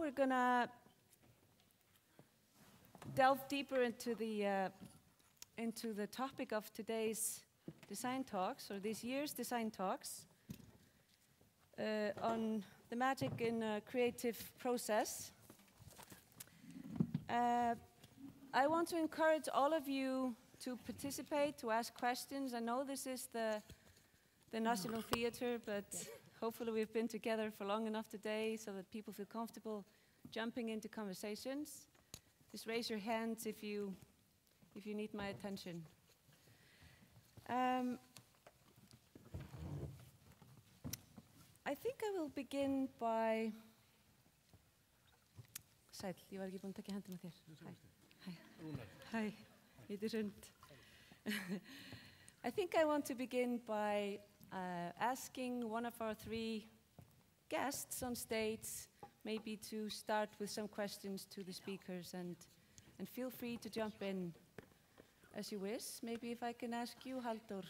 we're gonna delve deeper into the topic of today's design talks, or this year's design talks, on the magic in a creative process. I want to encourage all of you to participate, to ask questions. I know this is the National Theatre, but hopefully we've been together for long enough today so that people feel comfortable jumping into conversations. Just raise your hands if you need my attention. I think I will begin by... Sæll, ég var ekki búin að taka hendina þér. Hi, ég Hrund. I think I want to begin by asking one of our three guests on stage maybe to start with some questions to the speakers, and feel free to jump in as you wish. Maybe if I can ask you, Halldór,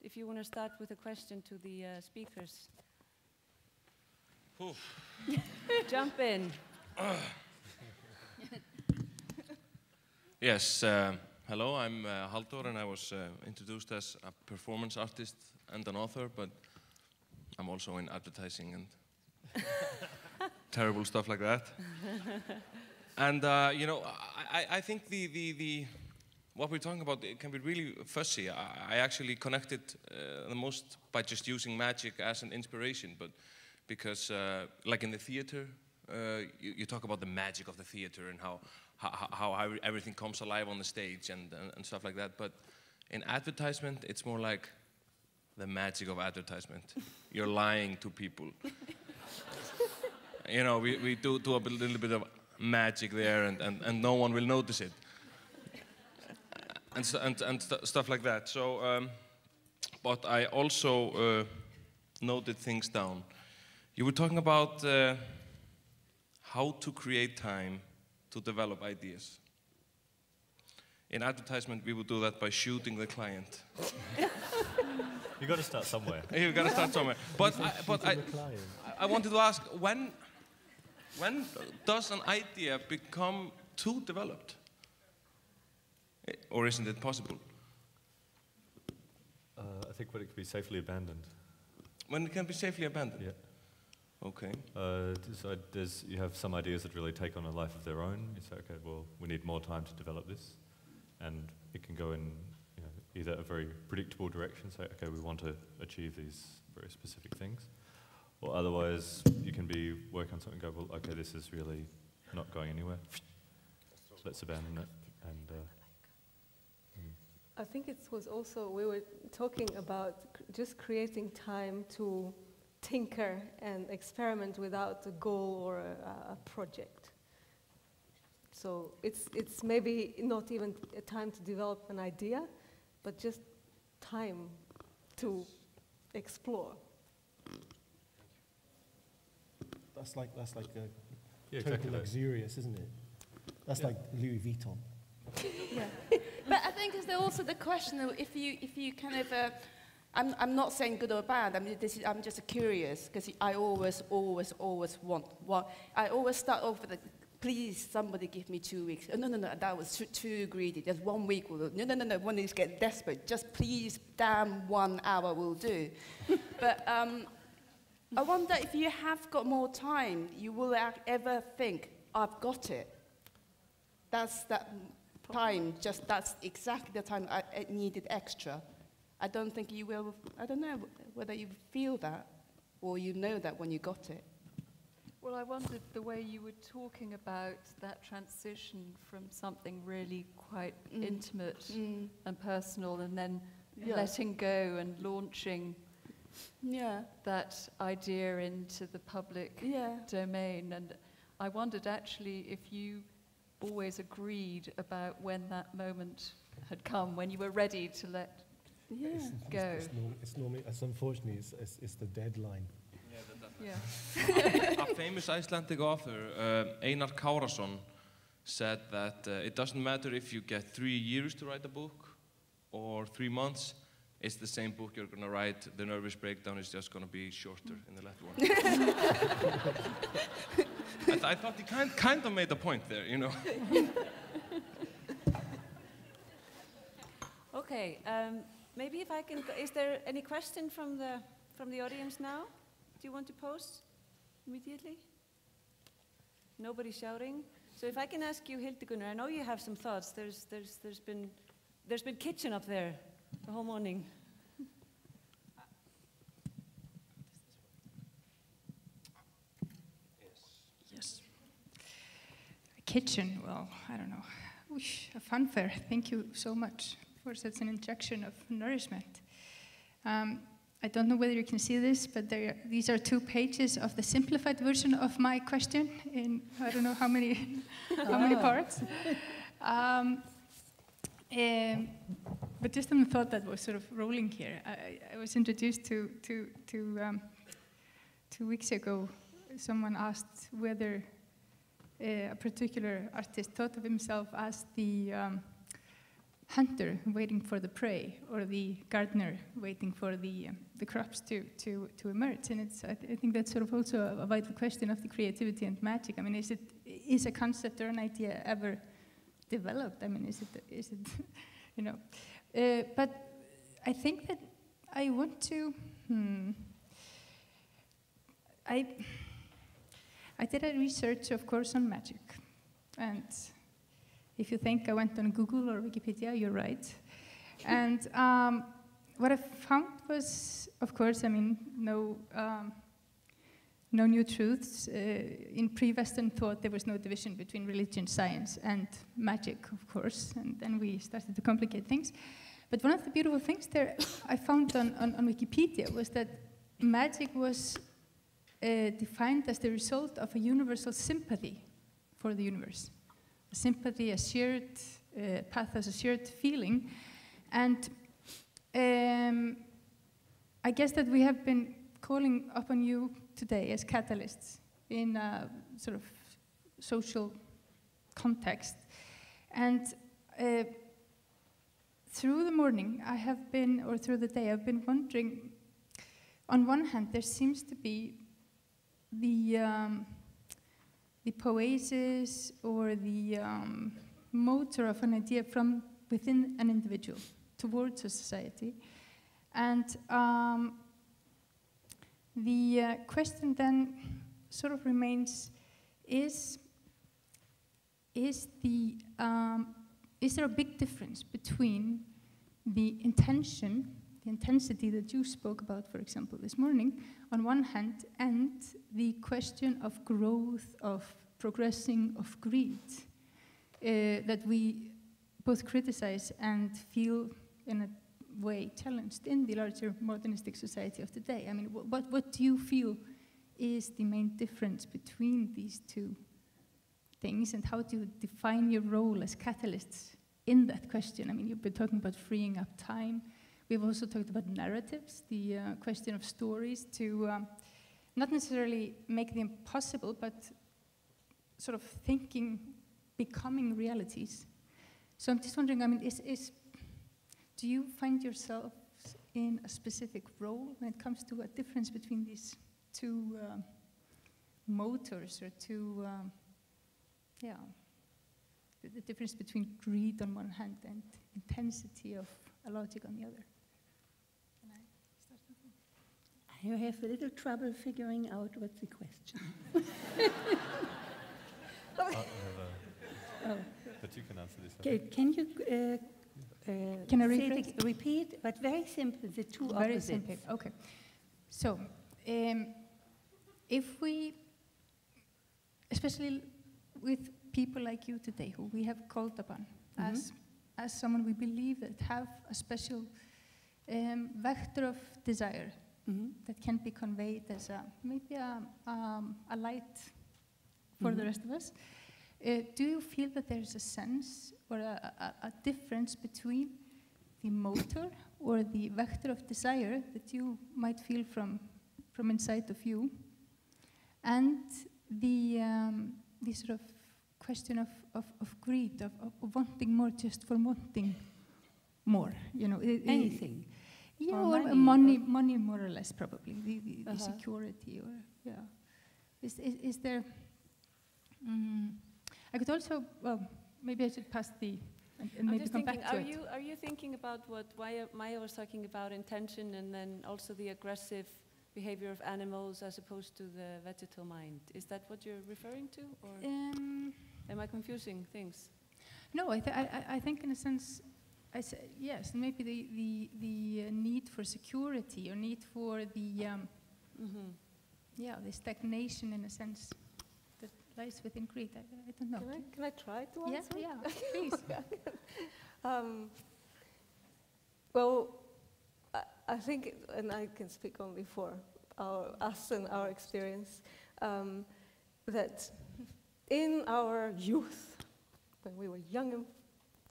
if you want to start with a question to the speakers. Jump in. Yes, hello, I'm Halldór, and I was introduced as a performance artist and an author, but I'm also in advertising and terrible stuff like that. And you know, I think what we're talking about, it can be really fussy. I actually connected the most by just using magic as an inspiration, but because like in the theater, you talk about the magic of the theater and how everything comes alive on the stage and stuff like that. But in advertisement, it's more like the magic of advertisement. You're lying to people. You know, we do a little bit of magic there, and no one will notice it, and stuff like that. So, but I also noted things down. You were talking about how to create time to develop ideas. In advertisement, we would do that by shooting the client. You got to start somewhere. You got to start somewhere. But I wanted to ask, when does an idea become too developed? Or isn't it possible? I think when it can be safely abandoned. When it can be safely abandoned? Yeah. Okay. So you have some ideas that really take on a life of their own. You say, okay, well, we need more time to develop this. And it can go in either a very predictable direction, say, okay, we want to achieve these very specific things. Or otherwise, you can be working on something and go, well, okay, this is really not going anywhere. Let's abandon it. And I think it was also, we were talking about just creating time to tinker and experiment without a goal or a project. So it's maybe not even a time to develop an idea, but just time to explore. That's like yeah, total exactly luxurious, isn't it? That's like Louis Vuitton. Yeah, but I think it's also the question of if you kind of. I'm not saying good or bad. I mean, I'm just curious because I always want. Well, I always start off with, please, somebody give me 2 weeks. Oh, no, that was too greedy. Just 1 week will do. No. When you get desperate, just please, damn, 1 hour will do. But I wonder if you have got more time, you will ever think, I've got it. That's that time. Just that's exactly the time I needed extra. I don't think you will, I don't know whether you feel that or you know that when you got it. Well, I wondered the way you were talking about that transition from something really quite intimate and personal, and then letting go and launching that idea into the public domain. And I wondered actually if you always agreed about when that moment had come, when you were ready to let go. It's normally, unfortunately, it's the deadline. Yeah. A famous Icelandic author, Einar Kárason, said that it doesn't matter if you get 3 years to write a book or 3 months. It's the same book you're going to write. The nervous breakdown is just going to be shorter in the last one. I thought you kind of made a point there, you know. Okay, maybe if I can, is there any question from the audience now? Do you want to pose immediately? Nobody shouting? So if I can ask you, Hildegunnar, I know you have some thoughts. There's been kitchen up there the whole morning. Yes. Kitchen, well, I don't know. Whoosh, a fanfare. Thank you so much for such an injection of nourishment. I don't know whether you can see this, but these are 2 pages of the simplified version of my question in I don't know how many parts. But just on the thought that was sort of rolling here, I was introduced to 2 weeks ago. Someone asked whether a particular artist thought of himself as the hunter waiting for the prey, or the gardener waiting for the crops to emerge. And I think that's sort of also a vital question of the creativity and magic. I mean, is a concept or an idea ever developed? I mean, is it you know? But I think that I want to. I did a research, of course, on magic, and if you think I went on Google or Wikipedia, you're right. And what I found was, of course, I mean, no new truths. In pre-Western thought, there was no division between religion, science, and magic, of course, and then we started to complicate things. But one of the beautiful things there I found on Wikipedia was that magic was defined as the result of a universal sympathy for the universe. A sympathy, a shared pathos, a shared feeling. And I guess that we have been calling upon you today as catalysts in a sort of social context. And through the morning, I have been, or through the day, I've been wondering, on one hand, there seems to be the poiesis or the motor of an idea from within an individual towards a society. And the question then sort of remains, is there a big difference between the intention, the intensity that you spoke about, for example, this morning, on one hand, and the question of growth, of progressing, of greed, that we both criticize and feel in a way challenged in the larger modernistic society of today? I mean, what do you feel is the main difference between these two things, and how do you define your role as catalysts in that question? I mean, you've been talking about freeing up time. We've also talked about narratives, the question of stories, to not necessarily make the impossible, but sort of thinking, becoming realities. So I'm just wondering, I mean, do you find yourself in a specific role when it comes to a difference between these two motors, or two, the difference between greed on one hand and intensity of a logic on the other? Can I start something? I have a little trouble figuring out what's the question. But you can answer this. Okay, can you can I rephrase? Repeat, but very simple, the two Very opposites. simple, okay. So, if we, especially with people like you today, who we have called upon as someone we believe that have a special vector of desire that can be conveyed as maybe a light for the rest of us, do you feel that there's a sense or a difference between the motor or the vector of desire that you might feel from inside of you, and the sort of question of greed, of wanting more just for wanting more, you know? Anything. Yeah, or or money, money more or less, probably, the security, or, yeah. Is there I could also, well, maybe I should pass the, and I'm maybe just come thinking, back to it. are you thinking about what Maya was talking about, intention, and then also the aggressive behavior of animals as opposed to the vegetal mind? Is that what you're referring to, or am I confusing things? No, I think in a sense, yes, maybe the need for security or need for the the stagnation in a sense that lies within greed. I don't know. Can I try to answer? Yeah, please. Well, I think, and I can speak only for us and our experience, that in our youth, when we were young and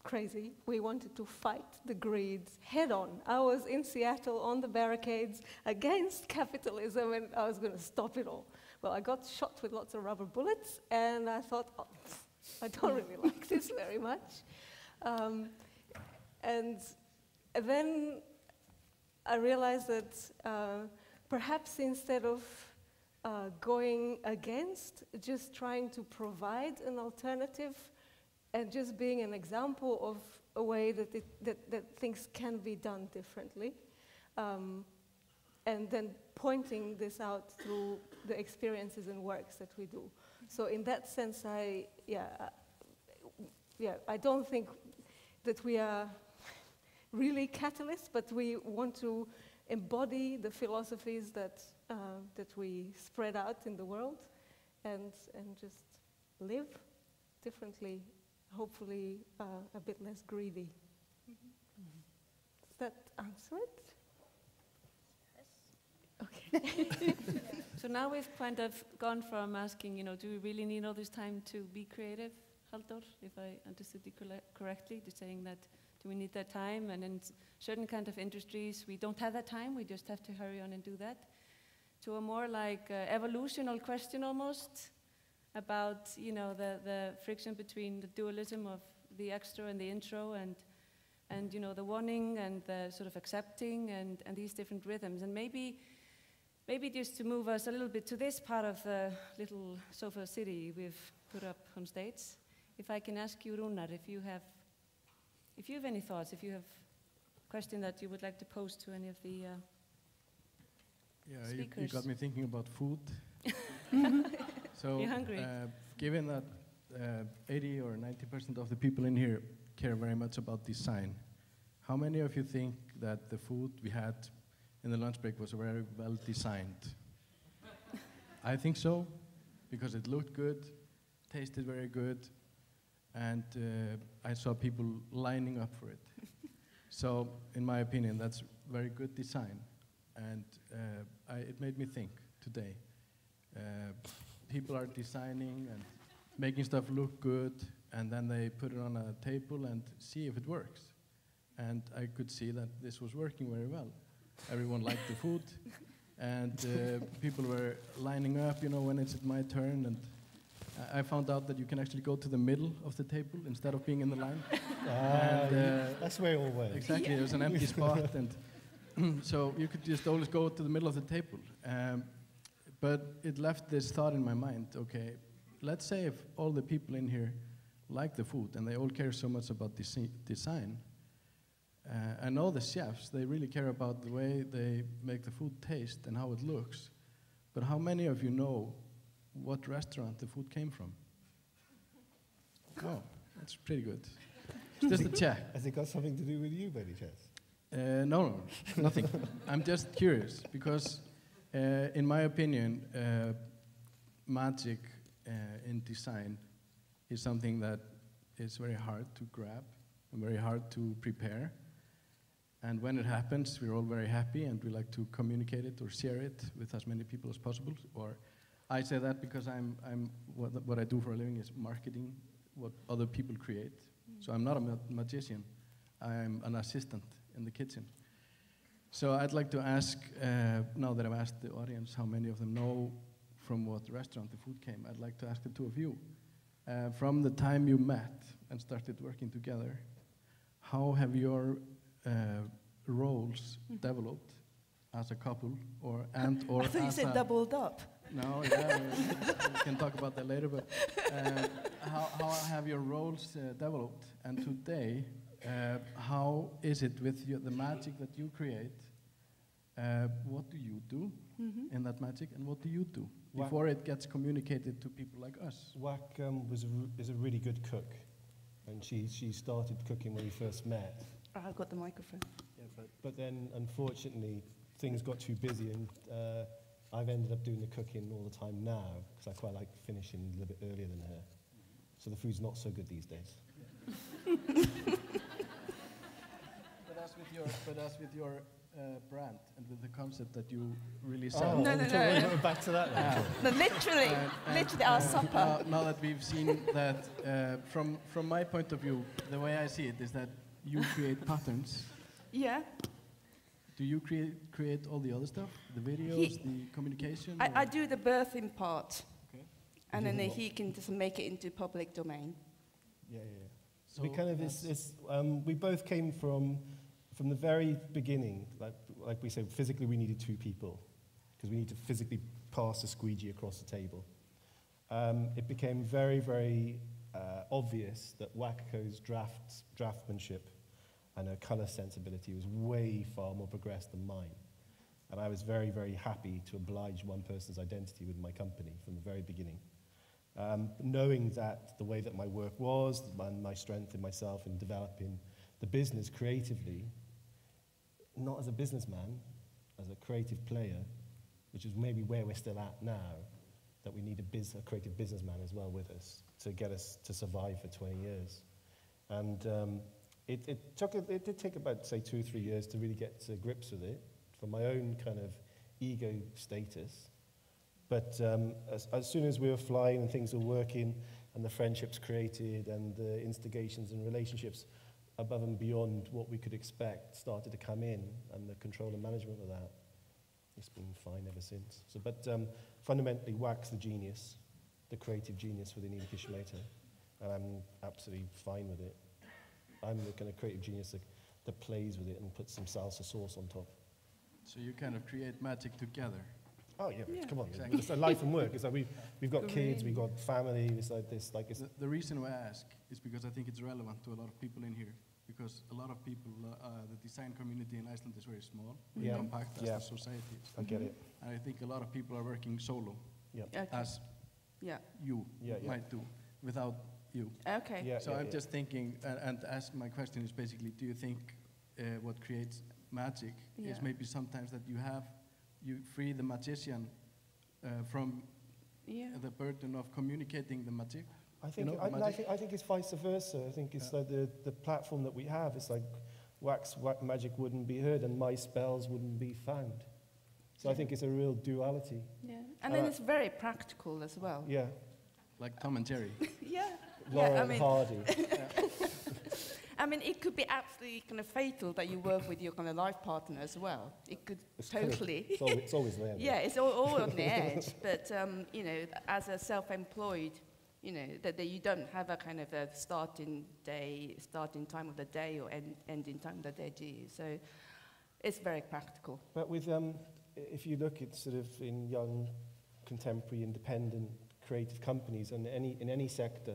crazy, we wanted to fight the greed head on. I was in Seattle on the barricades against capitalism, and I was going to stop it all. Well, I got shot with lots of rubber bullets, and I thought, oh, I don't really like this very much. And then I realized that perhaps instead of going against, just trying to provide an alternative and just being an example of a way that things can be done differently, and then pointing this out through the experiences and works that we do. So in that sense, I don't think that we are really catalysts, but we want to embody the philosophies that we spread out in the world, and just live differently, hopefully a bit less greedy. Does that answer it? Okay. So now we've kind of gone from asking, do we really need all this time to be creative, Halldór, if I understood you correctly, to saying that do we need that time, and in certain kind of industries we don't have that time, we just have to hurry on and do that, to a more like evolutional question almost about the friction between the dualism of the extro and the intro, and the wanting and the sort of accepting and these different rhythms. And maybe just to move us a little bit to this part of the little sofa city we've put up on stage, if I can ask you, Rúnar, if you have any thoughts, if you have a question that you would like to pose to any of the speakers. You got me thinking about food. So, you're hungry? Given that 80 or 90% of the people in here care very much about design, how many of you think that the food we had in the lunch break was very well designed? I think so, because it looked good, tasted very good, and I saw people lining up for it. So, in my opinion, that's very good design, and it made me think today. People are designing and making stuff look good, and then they put it on a table and see if it works. And I could see that this was working very well. Everyone liked the food, and people were lining up, when it's my turn. And I found out that you can actually go to the middle of the table instead of being in the line. That's where it all went. Exactly, there was an empty spot, and so you could just always go to the middle of the table. But it left this thought in my mind, okay, let's say if all the people in here like the food and they all care so much about design, I know the chefs, they really care about the way they make the food taste and how it looks. But how many of you know what restaurant the food came from? Oh, that's pretty good. Just a check. Has it got something to do with you, by any chance? No, nothing. I'm just curious, because in my opinion, magic in design is something that is very hard to grab and very hard to prepare. And when it happens, we're all very happy and we like to communicate it or share it with as many people as possible. Or I say that because what I do for a living is marketing what other people create. So I'm not a magician. I'm an assistant in the kitchen. So I'd like to ask, now that I've asked the audience how many of them know from what restaurant the food came, I'd like to ask the two of you. From the time you met and started working together, how have your roles developed as a couple, or I thought you said doubled up. No, yeah, we can talk about that later. But how have your roles developed? And today, how is it with the magic that you create? What do you do in that magic, and what do you do before it gets communicated to people like us? Wack is a really good cook, and she started cooking when we first met. I got the microphone. Yeah, but then unfortunately things got too busy, and I've ended up doing the cooking all the time now because I quite like finishing a little bit earlier than her. So the food's not so good these days. But as with your brand and with the concept that you really sell. Oh, no. Back to that now. No, literally our supper. Now that we've seen that, from my point of view, the way I see it is that you create patterns. Yeah. Do you create all the other stuff? The videos, the communication? I do the birthing part. Okay. And then he can just make it into public domain. Yeah. So we kind of we both came from the very beginning, like we said, physically we needed two people because we need to physically pass a squeegee across the table. It became very, very obvious that Wakako's draftsmanship and her colour sensibility was way far more progressed than mine. And I was very, very happy to oblige one person's identity with my company from the very beginning. Knowing that the way that my work was, and my strength in myself in developing the business creatively, not as a businessman, as a creative player, which is maybe where we're still at now, that we need a creative businessman as well with us to get us to survive for 20 years. And it did take about, say, 2 or 3 years to really get to grips with it, for my own kind of ego status. But as soon as we were flying and things were working and the friendships created and the instigations and relationships above and beyond what we could expect started to come in, and the control and management of that, it's been fine ever since. So, but fundamentally, Wack's the genius, the creative genius within Ida Kishmater, and I'm absolutely fine with it. I'm the kind of creative genius that plays with it and puts some salsa sauce on top. So you kind of create magic together. Oh yeah. Come on, exactly. It's like life and work. It's like we've got kids, we've got family. It's like this. Like it's the reason why I ask is because I think it's relevant to a lot of people in here. Because a lot of people, the design community in Iceland is very small, very compact as the society is. I get it. And I think a lot of people are working solo, as you might do, without you. Okay. Yeah, so I'm just thinking, and as my question is basically, do you think what creates magic is maybe sometimes that you free the magician from the burden of communicating the magic? I think it's vice versa. I think it's like the platform that we have. It's like Wack's magic wouldn't be heard and my spells wouldn't be found. So I think it's a real duality. Yeah, and then it's very practical as well. Yeah. Like Tom and Jerry. Laurel and Hardy. I mean, it could be absolutely kind of fatal that you work with your kind of life partner as well. It could totally. It's always there. Yeah, it's all on the edge. But you know, as a self-employed, you know, that you don't have a kind of a starting time of the day or ending time of the day, do you? So it's very practical. But with if you look at sort of in young, contemporary, independent, creative companies, and in any sector,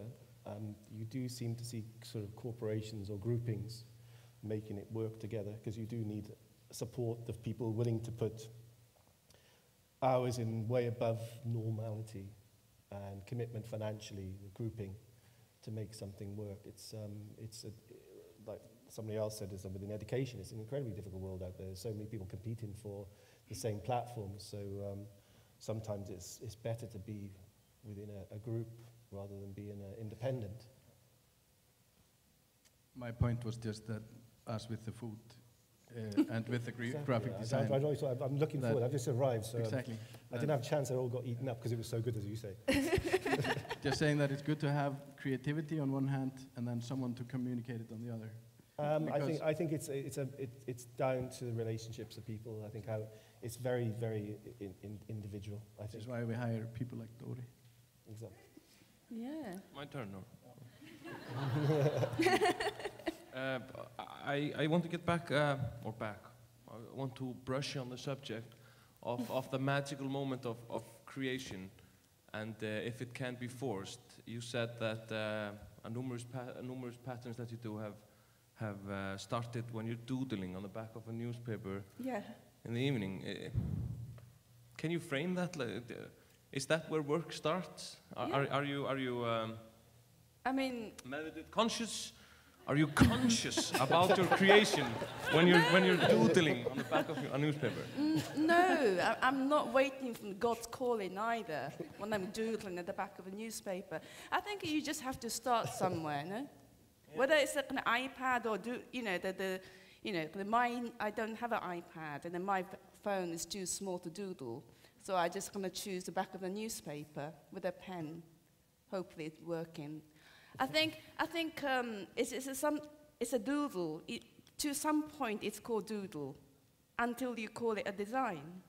you do seem to see sort of corporations or groupings making it work together, because you do need support of people willing to put hours in way above normality and commitment financially, the grouping, to make something work. It's like somebody else said, is within education, it's an incredibly difficult world out there. There's so many people competing for the same platforms, so sometimes it's better to be within a group rather than being independent. My point was just that, as with the food and with the graphic design. I'm looking forward. I've just arrived, so exactly. I didn't have a chance. It all got eaten up because it was so good, as you say. Just saying that it's good to have creativity on one hand and then someone to communicate it on the other. I think it's down to the relationships of people. I think how it's very, very individual. I think. That's why we hire people like Dori. Exactly. Yeah. My turn now. I want to get back, want to brush on the subject of the magical moment of creation, and if it can be forced. You said that numerous patterns that you do have started when you're doodling on the back of a newspaper. Yeah. In the evening. Can you frame that? Is that where work starts? Are you I mean, conscious? Are you conscious about your creation when you're doodling on the back of a newspaper? No, I'm not waiting for God's calling either when I'm doodling at the back of a newspaper. I think you just have to start somewhere, no? Yeah. Whether it's like an iPad or mine, I don't have an iPad, and then my phone is too small to doodle, so I just gonna choose the back of the newspaper with a pen. Hopefully, it's working. I think it's a doodle. To some point, it's called doodle, until you call it a design,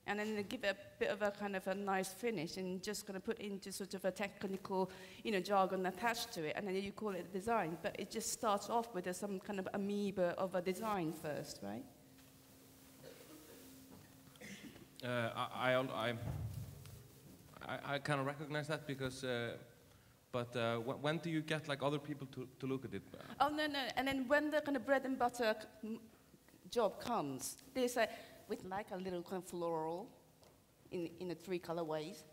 and then you give it a bit of a kind of a nice finish, and just gonna put into sort of a technical, jargon attached to it, and then you call it a design. But it just starts off with some kind of amoeba of a design first, right? I kind of recognize that because. But when do you get like other people to look at it? Oh no! And then when the kind of bread and butter job comes, they say we'd like a little kind of floral, in a 3 colorways,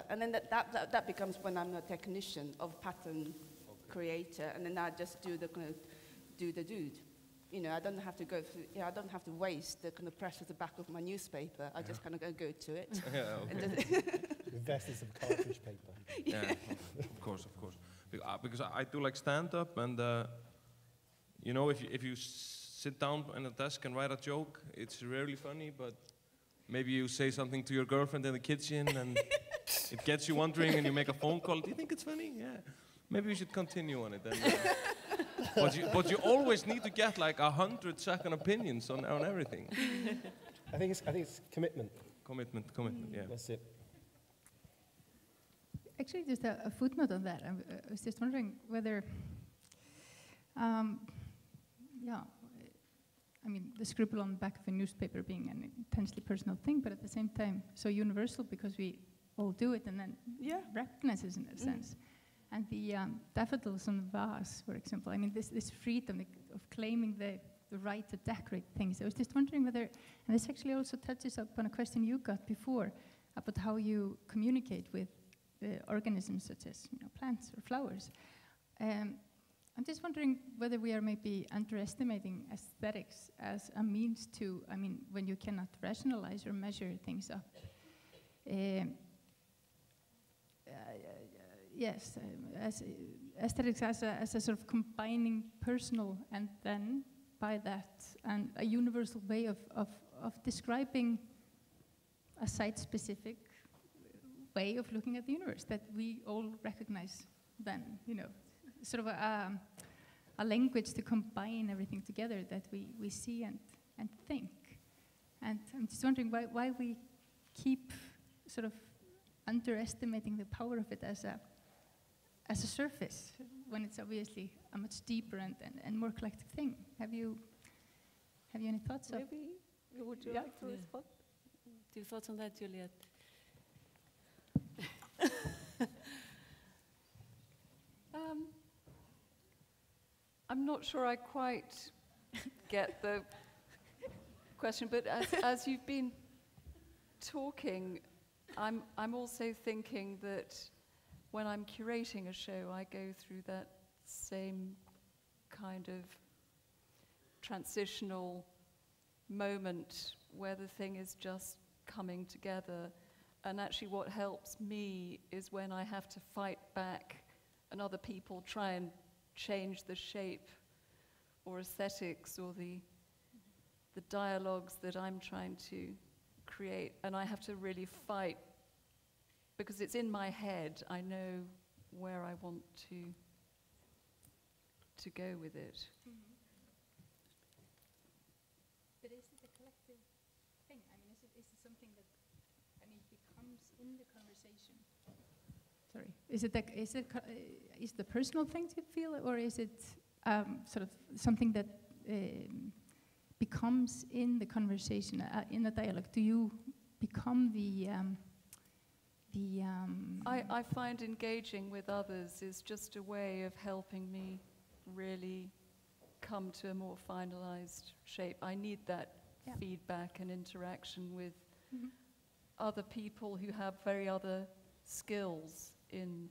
and then that becomes when I'm a technician of pattern creator, and then I just do the dude. I don't have to go through. I don't have to waste the kind of press at the back of my newspaper. I just kind of go to it. Yeah, okay. Invest in some cartridge paper. Yeah, of course. Because I do like stand-up, and if you sit down at a desk and write a joke, it's rarely funny, but maybe you say something to your girlfriend in the kitchen, and it gets you wondering, and you make a phone call. Do you think it's funny? Yeah. Maybe we should continue on it. And, but you always need to get like 100 second opinions on everything. I think it's commitment. Commitment, yeah. That's it. Actually, just a footnote on that. I was just wondering whether, the scribble on the back of a newspaper being an intensely personal thing, but at the same time so universal because we all do it and then recognize it in a sense. And the daffodils on the vase, for example, this freedom of claiming the right to decorate things. I was just wondering whether, and this actually also touches upon a question you got before about how you communicate with organisms such as plants or flowers. I'm just wondering whether we are maybe underestimating aesthetics as a means to, when you cannot rationalize or measure things up. Yes, as aesthetics as a sort of combining personal and then by that and a universal way of describing a site-specific way of looking at the universe that we all recognize then, sort of a language to combine everything together that we see and think. And I'm just wondering why we keep sort of underestimating the power of it as a surface when it's obviously a much deeper and more collective thing. Have you any thoughts? Maybe would you like to respond? Do you thoughts on that, Juliet? I'm not sure I quite get the question, but as you've been talking, I'm also thinking that when I'm curating a show, I go through that same kind of transitional moment where the thing is just coming together. And actually what helps me is when I have to fight back and other people try and change the shape or aesthetics or the dialogues that I'm trying to create. And I have to really fight because it's in my head. I know where I want to go with it. Mm-hmm. But is it a collective thing? Is it something that becomes in the conversation? Sorry, is the personal thing to feel, or is it sort of something that becomes in the conversation, in the dialogue? Do you become I find engaging with others is just a way of helping me really come to a more finalized shape. I need that feedback and interaction with other people who have very other skills in,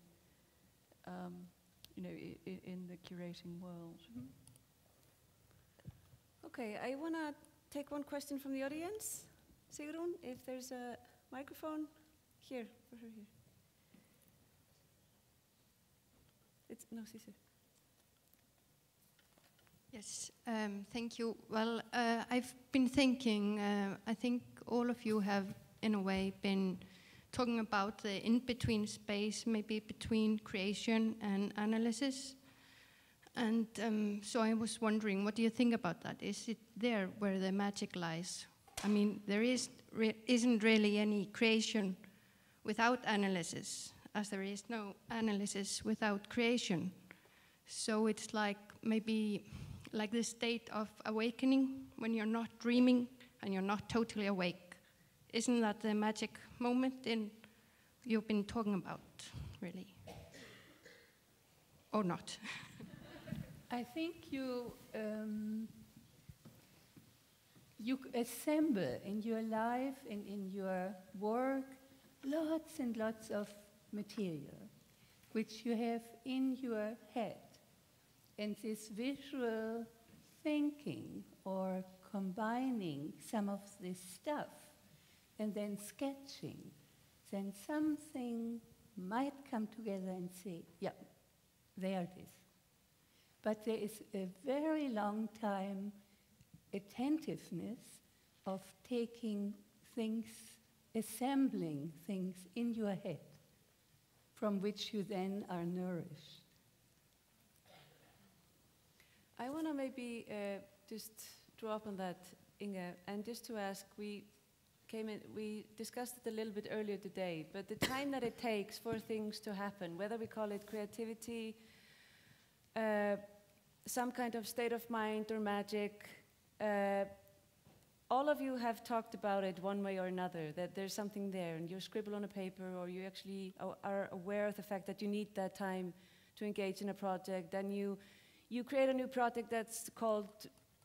in the curating world. Okay, I want to take one question from the audience. Sigrún, if there's a microphone. Here, for her here. No, Sisi. Yes, thank you. Well, I've been thinking, I think all of you have, in a way, been talking about the in-between space, maybe between creation and analysis. And so I was wondering, what do you think about that? Is it there where the magic lies? I mean, there isn't really any creation without analysis, as there is no analysis without creation. So it's like maybe like the state of awakening when you're not dreaming and you're not totally awake. Isn't that the magic moment you've been talking about, really? Or not? I think you assemble in your life and in your work lots and lots of material, which you have in your head. And this visual thinking or combining some of this stuff and then sketching, then something might come together and say, yeah, there it is. But there is a very long time attentiveness of taking things, assembling things in your head, from which you then are nourished. I want to maybe just draw up on that, Inga, and just to ask, we discussed it a little bit earlier today, but the time that it takes for things to happen, whether we call it creativity, some kind of state of mind or magic, all of you have talked about it one way or another, that there's something there, and you scribble on a paper, or you actually are aware of the fact that you need that time to engage in a project, and you create a new project that's called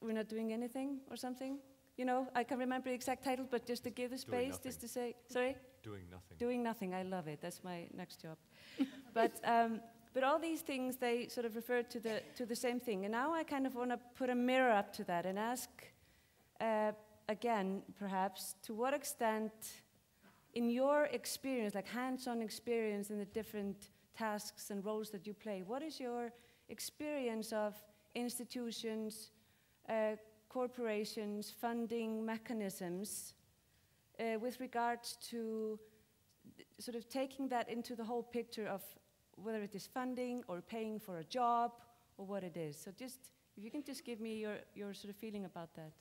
We're Not Doing Anything or something. You know, I can't remember the exact title, but just to give the space, just to say, sorry? Doing nothing. Doing nothing, I love it, that's my next job. But all these things, they sort of refer to the same thing. And now I kind of want to put a mirror up to that and ask, again, perhaps, to what extent, in your experience, like hands-on experience in the different tasks and roles that you play, what is your experience of institutions, corporations, funding mechanisms with regards to sort of taking that into the whole picture of whether it is funding or paying for a job or what it is. So just, if you can just give me your sort of feeling about that.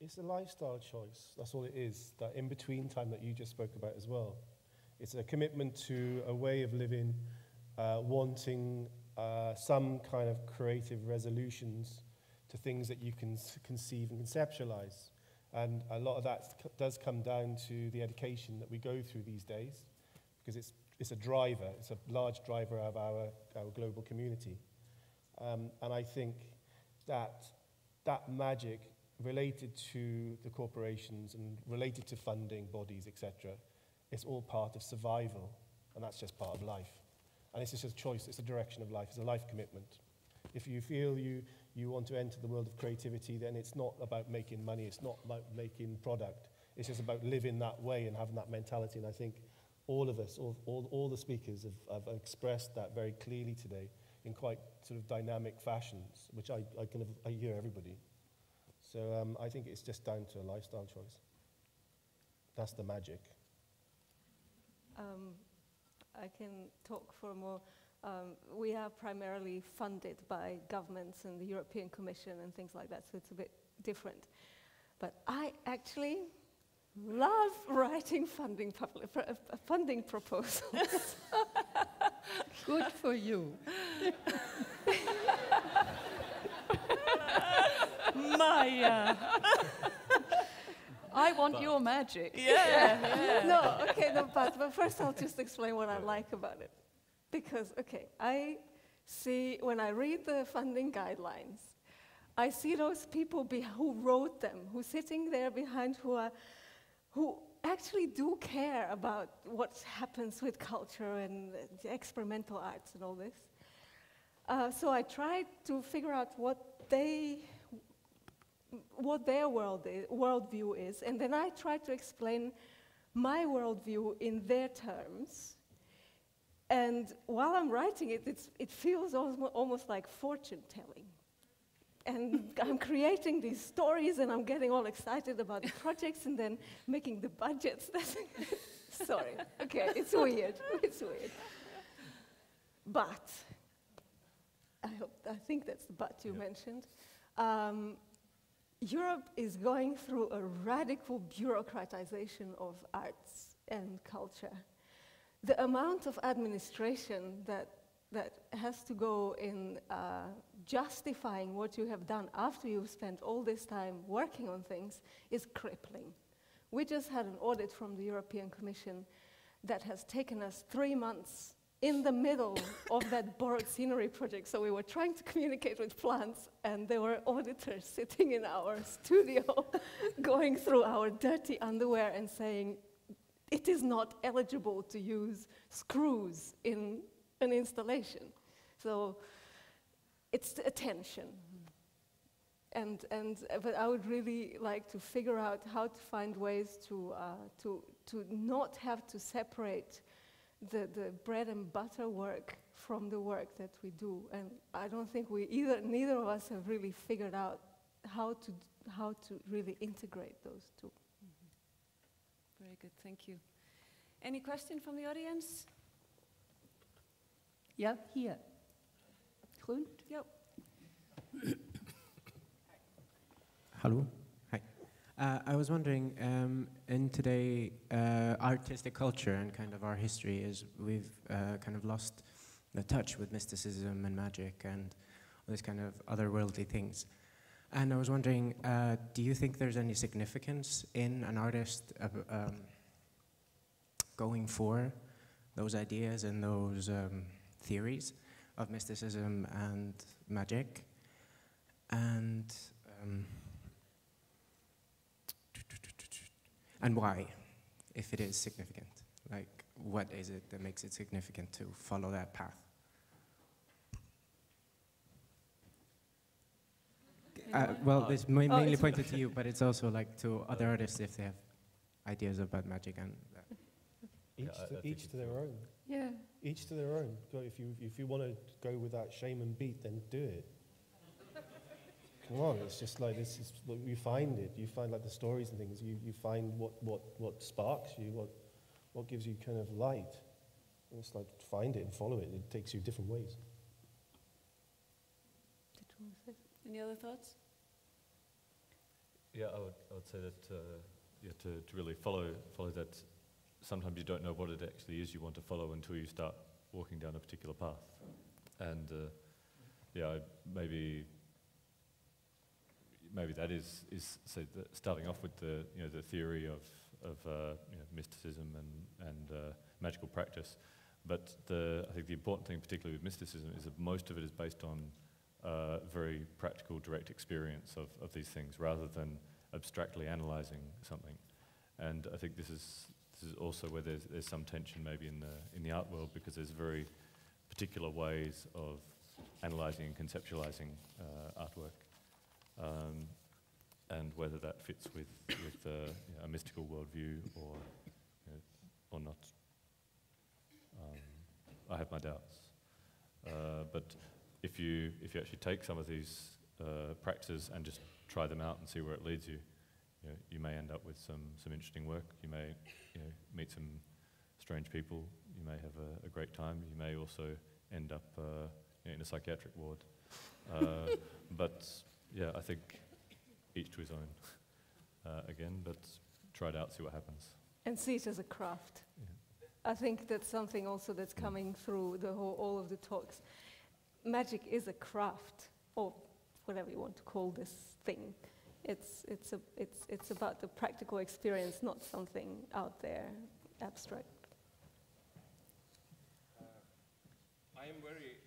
It's a lifestyle choice, that's all it is, that in-between time that you just spoke about as well. It's a commitment to a way of living, wanting some kind of creative resolutions to things that you can conceive and conceptualize. And a lot of that does come down to the education that we go through these days, because it's a driver, it's a large driver of our global community. And I think that magic related to the corporations and related to funding bodies, etc., it's all part of survival, and that's just part of life. And it's just a choice, it's a direction of life, it's a life commitment. If you feel you want to enter the world of creativity, then it's not about making money, it's not about making product, it's just about living that way and having that mentality. And I think all of us, all the speakers have expressed that very clearly today in quite sort of dynamic fashions, which I hear everybody. So I think it's just down to a lifestyle choice. That's the magic. I can talk for more. We are primarily funded by governments and the European Commission and things like that, so it's a bit different. But I actually love writing funding proposals. Good for you. Maya. I want your magic. Yeah. No, okay, no, but first I'll just explain what I like about it. Because, okay, I see, when I read the funding guidelines, I see those people who wrote them, who's sitting there behind, who actually do care about what happens with culture and the experimental arts and all this. So I tried to figure out what their worldview is, and then I tried to explain my worldview in their terms. And while I'm writing it, it feels almost like fortune-telling. And I'm creating these stories, and I'm getting all excited about the projects, and then making the budgets. Sorry, okay, it's weird, it's weird. But, I think that's the but you mentioned. Europe is going through a radical bureaucratization of arts and culture. The amount of administration that has to go in justifying what you have done after you've spent all this time working on things is crippling. We just had an audit from the European Commission that has taken us 3 months in the middle of that borrowed scenery project. So we were trying to communicate with plants, and there were auditors sitting in our studio going through our dirty underwear and saying, it is not eligible to use screws in an installation. So it's attention. But I would really like to figure out how to find ways to not have to separate the bread and butter work from the work that we do. And I don't think neither of us have really figured out how to really integrate those two. Very good, thank you. Any question from the audience? Yeah, here. Hrund? Yep. Hello. Hi. I was wondering, in today, artistic culture and kind of our history is we've kind of lost the touch with mysticism and magic and all these kind of otherworldly things. And I was wondering, do you think there's any significance in an artist going for those ideas and those theories of mysticism and magic? And why, if it is significant? Like, what is it that makes it significant to follow that path? Well, this mainly pointed to you, but it's also like to other artists if they have ideas about magic and that. Each to their own. Yeah. Each to their own. If you want to go with that shaman beat, then do it. Come on, it's just like this. You find it. You find like the stories and things. You find what sparks you, what gives you kind of light. And it's like find it and follow it. It takes you different ways. Any other thoughts? Yeah, I would say that to really follow that. Sometimes you don't know what it actually is you want to follow until you start walking down a particular path, and maybe that is starting off with the theory of mysticism and magical practice, but I think the important thing, particularly with mysticism, is that most of it is based on very practical, direct experience of these things, rather than abstractly analysing something. And I think this is also where there's some tension maybe in the art world, because there's very particular ways of analysing and conceptualising artwork, and whether that fits with a mystical worldview or not. I have my doubts, but if you actually take some of these practices and just try them out and see where it leads you, you may end up with some interesting work. You may meet some strange people. You may have a great time. You may also end up in a psychiatric ward. But yeah, I think each to his own. Again, but try it out, see what happens. And see it as a craft. Yeah. I think that's something also that's coming through all of the talks. Magic is a craft, or whatever you want to call this thing. It's about the practical experience, not something out there, abstract. I am very...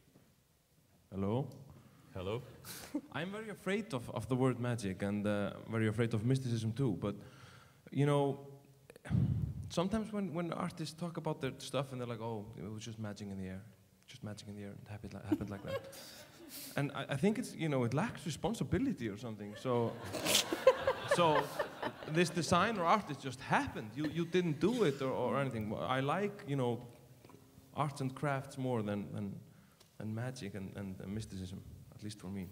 Hello? Hello? I'm very afraid of the word magic and very afraid of mysticism too, but you know, sometimes when artists talk about their stuff and they're like, oh, it was just magic in the air, it happened like that. And I think it's, you know, it lacks responsibility or something, so this design or artist just happened, you didn't do it or anything. I like, you know, arts and crafts more than magic and mysticism, at least for me.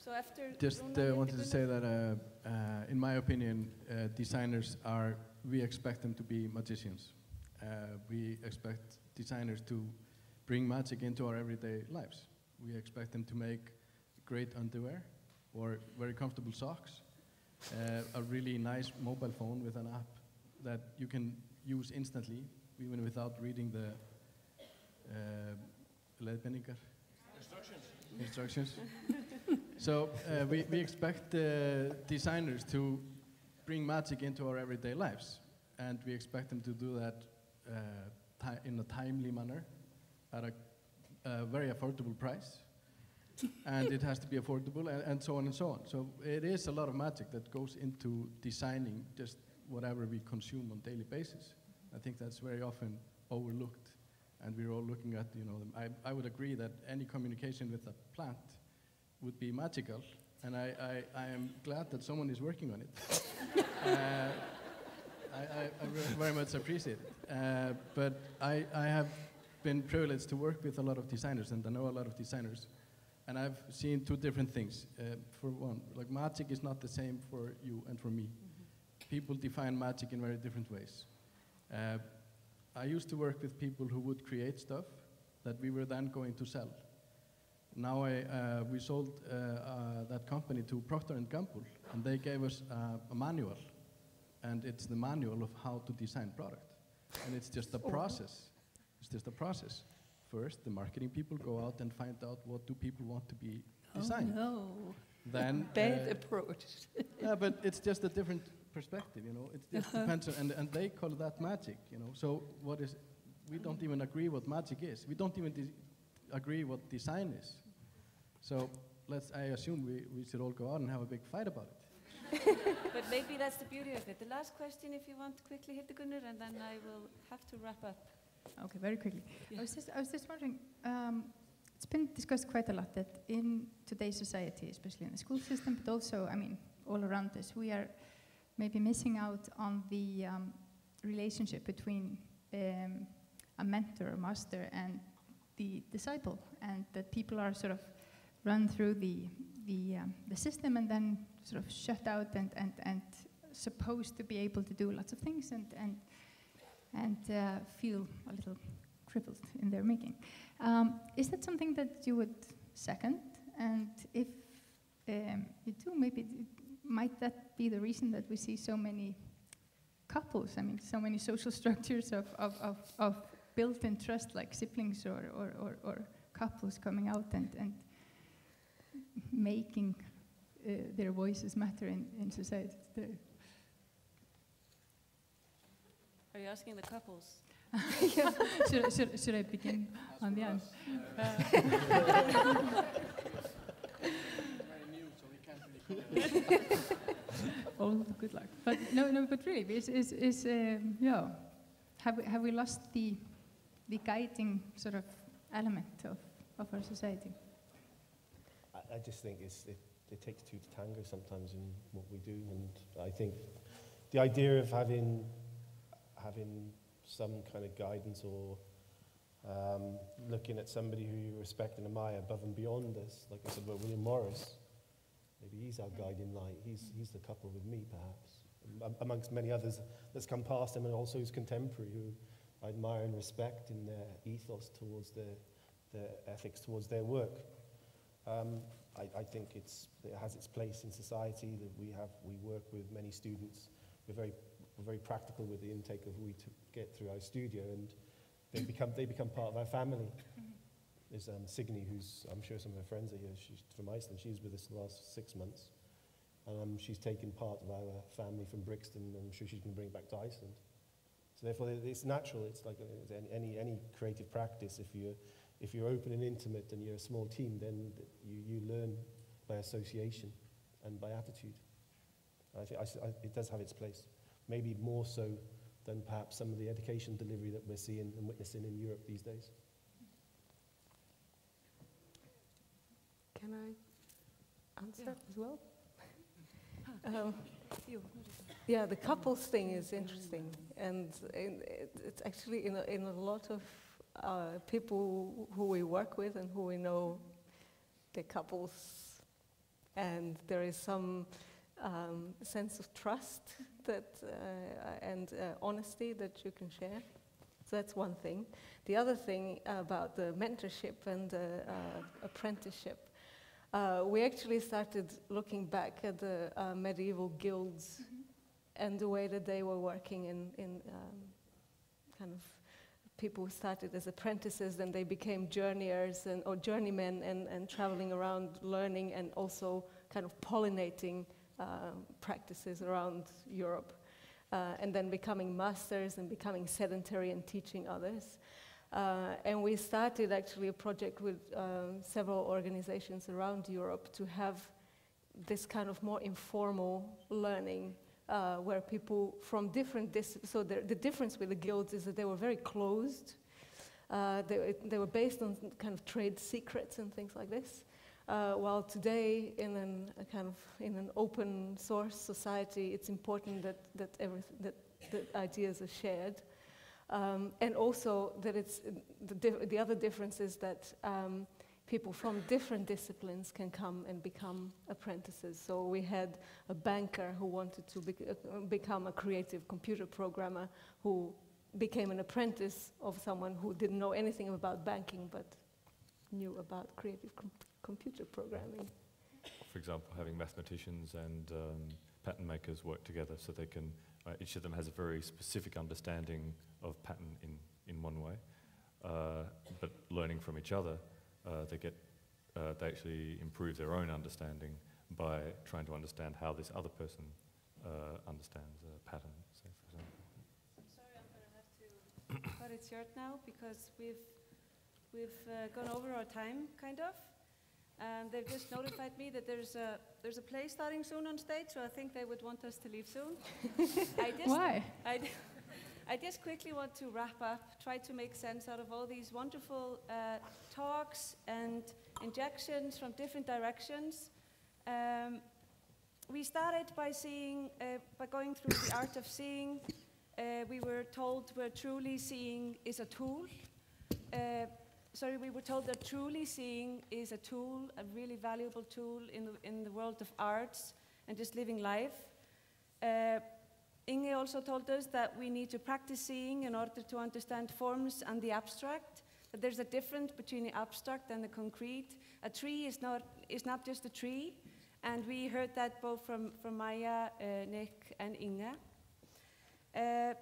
So after just wanted to say that, in my opinion, designers we expect them to be magicians. We expect designers to bring magic into our everyday lives. We expect them to make great underwear or very comfortable socks, a really nice mobile phone with an app that you can use instantly, even without reading the leiðbeiningar. Instructions. So we expect designers to bring magic into our everyday lives, and we expect them to do that in a timely manner at a very affordable price, and it has to be affordable, and so on and so on. So it is a lot of magic that goes into designing just whatever we consume on a daily basis. I think that's very often overlooked, and we're all looking at, you know, I would agree that any communication with a plant would be magical, and I am glad that someone is working on it. I very much appreciate it. But I have been privileged to work with a lot of designers, and I know a lot of designers, and I've seen two different things. For one, like magic is not the same for you and for me. People define magic in very different ways. I used to work with people who would create stuff that we were then going to sell. Now we sold that company to Procter & Gamble, and they gave us a manual, and it's the manual of how to design product. And it's just a process. It's just a process. First, the marketing people go out and find out what do people want to be designed. Oh no. Then bad approach. Yeah, but it's just a different perspective, you know. It just depends on, and they call that magic, you know. So we don't even agree what magic is. We don't even agree what design is. So I assume we should all go out and have a big fight about it. But maybe that's the beauty of it. The last question, if you want to quickly hit the Gunnar, and then I will have to wrap up. Okay, very quickly. Yeah. I was just wondering, it's been discussed quite a lot that in today's society, especially in the school system, but also, I mean, all around us, we are maybe missing out on the relationship between a mentor, a master, and the disciple, and that people are sort of run through the system and then sort of shut out and supposed to be able to do lots of things and feel a little crippled in their making. Is that something that you would second? And if you do, maybe might that be the reason that we see so many couples, I mean, so many social structures of built-in trust, like siblings or couples coming out and making their voices matter in society today? Are you asking the couples? Should I begin on the end? Oh, good luck. But no. But really, have we lost the guiding sort of element of our society? I just think it takes two to tango sometimes in what we do, and I think the idea of having some kind of guidance or looking at somebody who you respect and admire above and beyond us, like I said about William Morris, maybe he's our guiding light. He's the couple with me, perhaps, amongst many others that's come past him, and also his contemporary, who I admire and respect in their ethos towards their ethics towards their work. I think it has its place in society that we work with many students. We're very practical with the intake of who we get through our studio, and they become part of our family. is Signy, who's, I'm sure some of her friends are here, she's from Iceland. She's with us the last 6 months. She's taken part of our family from Brixton, and I'm sure she's going to bring back to Iceland. So therefore, it's natural. It's like any creative practice. If you're open and intimate and you're a small team, then you learn by association and by attitude. I think it does have its place, maybe more so than perhaps some of the education delivery that we're seeing and witnessing in Europe these days. Can I answer as well? Yeah, the couples thing is interesting, and it's actually in a lot of people who we work with and who we know, they're couples, and there is some sense of trust and honesty that you can share. So that's one thing. The other thing about the mentorship and apprenticeship, we actually started looking back at the medieval guilds and the way that they were working in kind of people who started as apprentices, then they became journeyers or journeymen and traveling around learning and also kind of pollinating practices around Europe, and then becoming masters and becoming sedentary and teaching others. And we started actually a project with several organizations around Europe to have this kind of more informal learning where people from different so the difference with the guilds is that they were very closed. They were based on kind of trade secrets and things like this. While today, in an open source society, it's important that ideas are shared, and also that it's the other difference is that people from different disciplines can come and become apprentices. So we had a banker who wanted to become a creative computer programmer, who became an apprentice of someone who didn't know anything about banking but knew about creative computer programming. For example, having mathematicians and pattern makers work together so they can, each of them has a very specific understanding of pattern in one way, but learning from each other, they actually improve their own understanding by trying to understand how this other person understands a pattern, say, for example. I'm sorry, I'm going to have to cut it short now because we've gone over our time, kind of. They've just notified me that there's a play starting soon on stage, so I think they would want us to leave soon. Why? I just quickly want to wrap up, try to make sense out of all these wonderful talks and injections from different directions. We started by going through the art of seeing. We were told where truly seeing is a tool. We were told that truly seeing is a tool, a really valuable tool in the world of arts and just living life. Inge also told us that we need to practice seeing in order to understand forms and the abstract, that there's a difference between the abstract and the concrete. A tree is not just a tree, and we heard that both from Maya, Nick, and Inge. A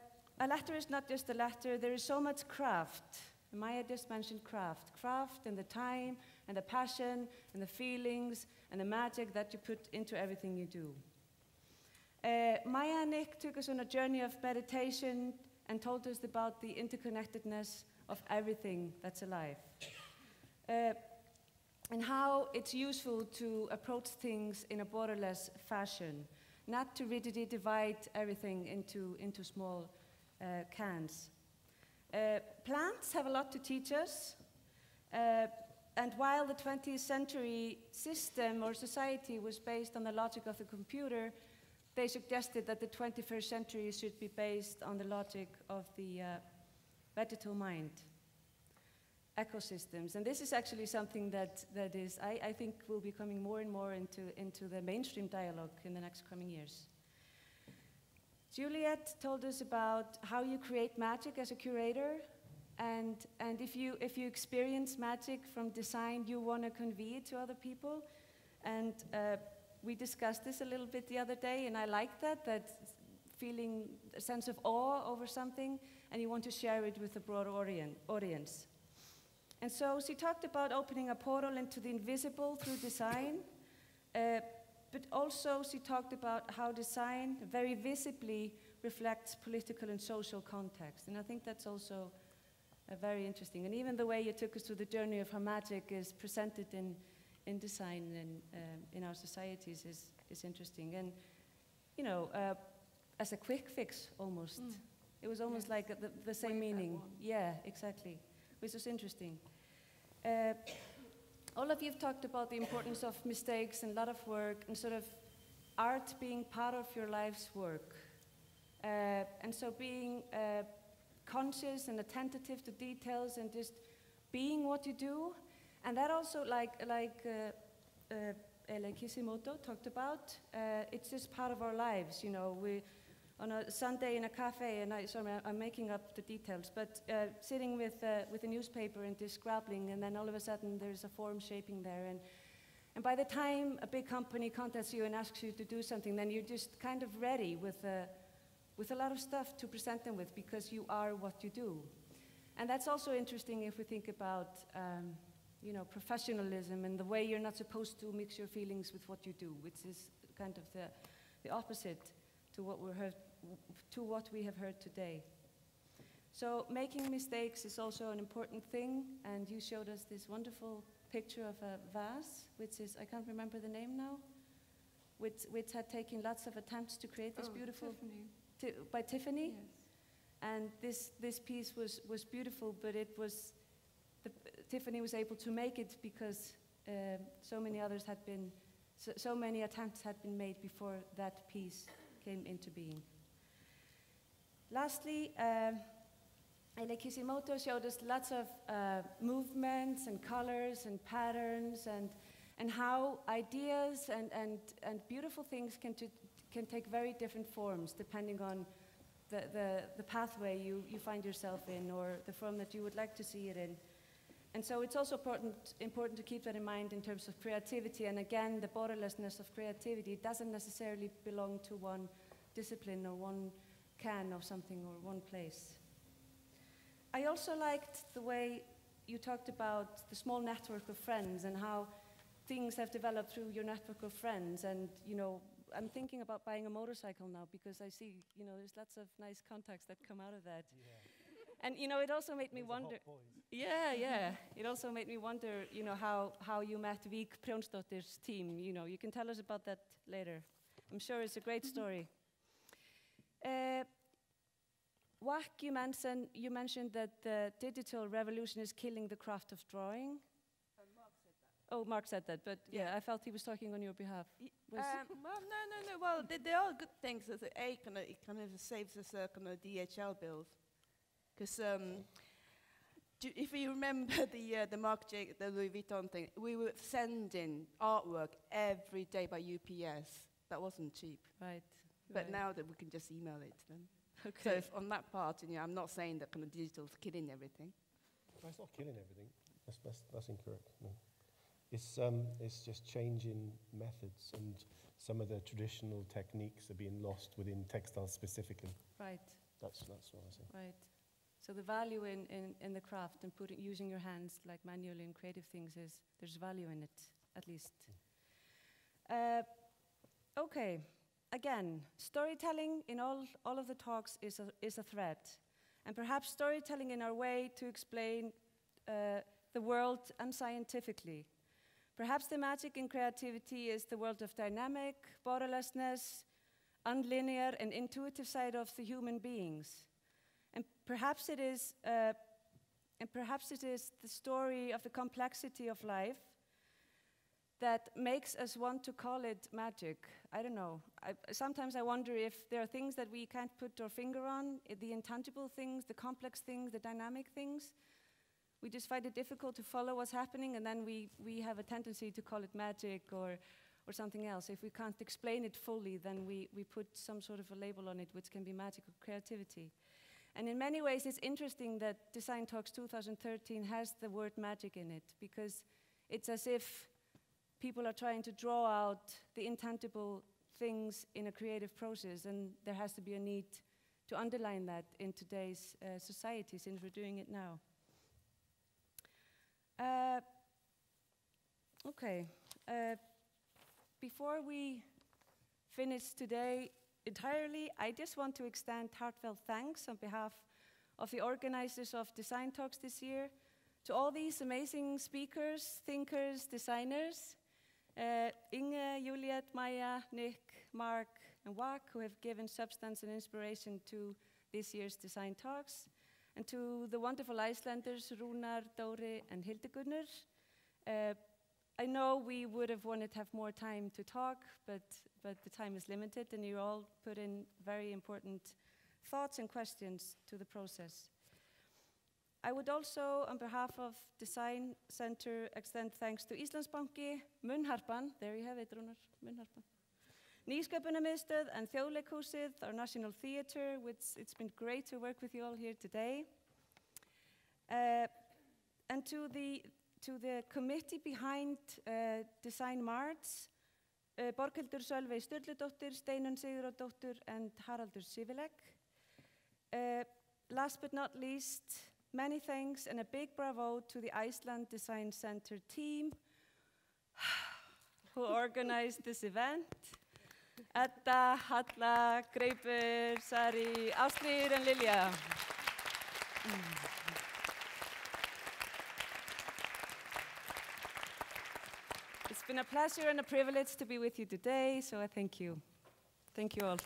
letter is not just a letter, there is so much craft. Maya just mentioned craft and the time and the passion and the feelings and the magic that you put into everything you do. Maya and Nick took us on a journey of meditation and told us about the interconnectedness of everything that's alive. And how it's useful to approach things in a borderless fashion, not to rigidly divide everything into small cans. Plants have a lot to teach us, and while the 20th century system or society was based on the logic of the computer, they suggested that the 21st century should be based on the logic of the vegetal mind, ecosystems. And this is actually something that is, I think, will be coming more and more into the mainstream dialogue in the next coming years. Juliet told us about how you create magic as a curator, and if you experience magic from design, you want to convey it to other people. And we discussed this a little bit the other day, and I like that feeling a sense of awe over something, and you want to share it with a broader audience. And so she talked about opening a portal into the invisible through design, but also she talked about how design very visibly reflects political and social context. And I think that's also very interesting. And even the way you took us through the journey of how magic is presented in design and in our societies is interesting. And, you know, as a quick fix almost. It was almost like the same meaning. Yeah, exactly. Which was interesting. All of you have talked about the importance of mistakes and a lot of work and sort of art being part of your life's work. And so being conscious and attentive to details and just being what you do. And that also, like Kishimoto talked about, it's just part of our lives, you know. On a Sunday in a cafe, and I'm making up the details, but sitting with a newspaper and just scrabbling, and then all of a sudden there's a form shaping there. And by the time a big company contacts you and asks you to do something, then you're just kind of ready with a lot of stuff to present them with because you are what you do. And that's also interesting if we think about you know, professionalism and the way you're not supposed to mix your feelings with what you do, which is kind of the opposite to what we have heard today. So making mistakes is also an important thing, and you showed us this wonderful picture of a vase, which is, I can't remember the name now, which had taken lots of attempts to create this beautiful... Tiffany. By Tiffany? Yes. And this piece was beautiful, but it was... Tiffany was able to make it because so many others had been... So many attempts had been made before that piece came into being. Lastly, Kishimoto showed us lots of movements and colors and patterns and how ideas and beautiful things can take very different forms depending on the pathway you find yourself in or the form that you would like to see it in. And so it's also important to keep that in mind in terms of creativity. And again, the borderlessness of creativity doesn't necessarily belong to one discipline or one can of something or one place. I also liked the way you talked about the small network of friends and how things have developed through your network of friends. And, you know, I'm thinking about buying a motorcycle now because I see, you know, there's lots of nice contacts that come out of that. Yeah. And, you know, it also made me wonder. Yeah. It also made me wonder, you know, how you met Vík Prjónsdóttir's team. You know, you can tell us about that later. I'm sure it's a great story. Wak, you mentioned that the digital revolution is killing the craft of drawing. Mark said that. Oh, Mark said that, but yeah, I felt he was talking on your behalf. Well, no. Well, they are good things. As it kind of saves us kind of DHL bills. Because if you remember the Marc Jacobs, the Louis Vuitton thing, we were sending artwork every day by UPS. That wasn't cheap. Right. But now that we can just email it to them. Okay. So if on that part, you know, I'm not saying that kind of digital's killing everything. No, it's not killing everything. That's incorrect. No. It's just changing methods, and some of the traditional techniques are being lost within textiles specifically. Right. That's what I say. Right. So the value in the craft and using your hands like manually and creative things there's value in it, at least. Okay. Again, storytelling in all of the talks is a thread. And perhaps storytelling in our way to explain the world unscientifically. Perhaps the magic in creativity is the world of dynamic, borderlessness, unlinear and intuitive side of the human beings. And perhaps it is the story of the complexity of life that makes us want to call it magic. I don't know. Sometimes I wonder if there are things that we can't put our finger on, the intangible things, the complex things, the dynamic things. We just find it difficult to follow what's happening, and then we have a tendency to call it magic or something else. If we can't explain it fully, then we put some sort of a label on it, which can be magic or creativity. And in many ways, it's interesting that Design Talks 2013 has the word magic in it, because it's as if people are trying to draw out the intangible things in a creative process, and there has to be a need to underline that in today's society, since we're doing it now. Okay. Before we finish today entirely, I just want to extend heartfelt thanks on behalf of the organizers of Design Talks this year to all these amazing speakers, thinkers, designers, Inge, Juliet, Maya, Nick, Mark, and Wak, who have given substance and inspiration to this year's Design Talks, and to the wonderful Icelanders, Rúnar, Dóri, and Hildegunnur. I know we would have wanted to have more time to talk, but the time is limited, and you all put in very important thoughts and questions to the process. I would also, on behalf of Design Center, extend thanks to Íslandsbanki, Munnharpan, there you have it, Rúnar, Munnharpan, Nýsköpunarmiðstöð and Þjóðleikhússið, our national theater, which it's been great to work with you all here today. And to the committee behind DesignMarch, Borghildur Sölvey Sturludóttir, Steinunn Sigurðardóttir, and Haraldur Sivilek. Last but not least, many thanks and a big bravo to the Iceland Design Center team who organized this event. Edda, Halla, Greipur, Sari, Ástríður, and Lilja. It's been a pleasure and a privilege to be with you today, so I thank you. Thank you all.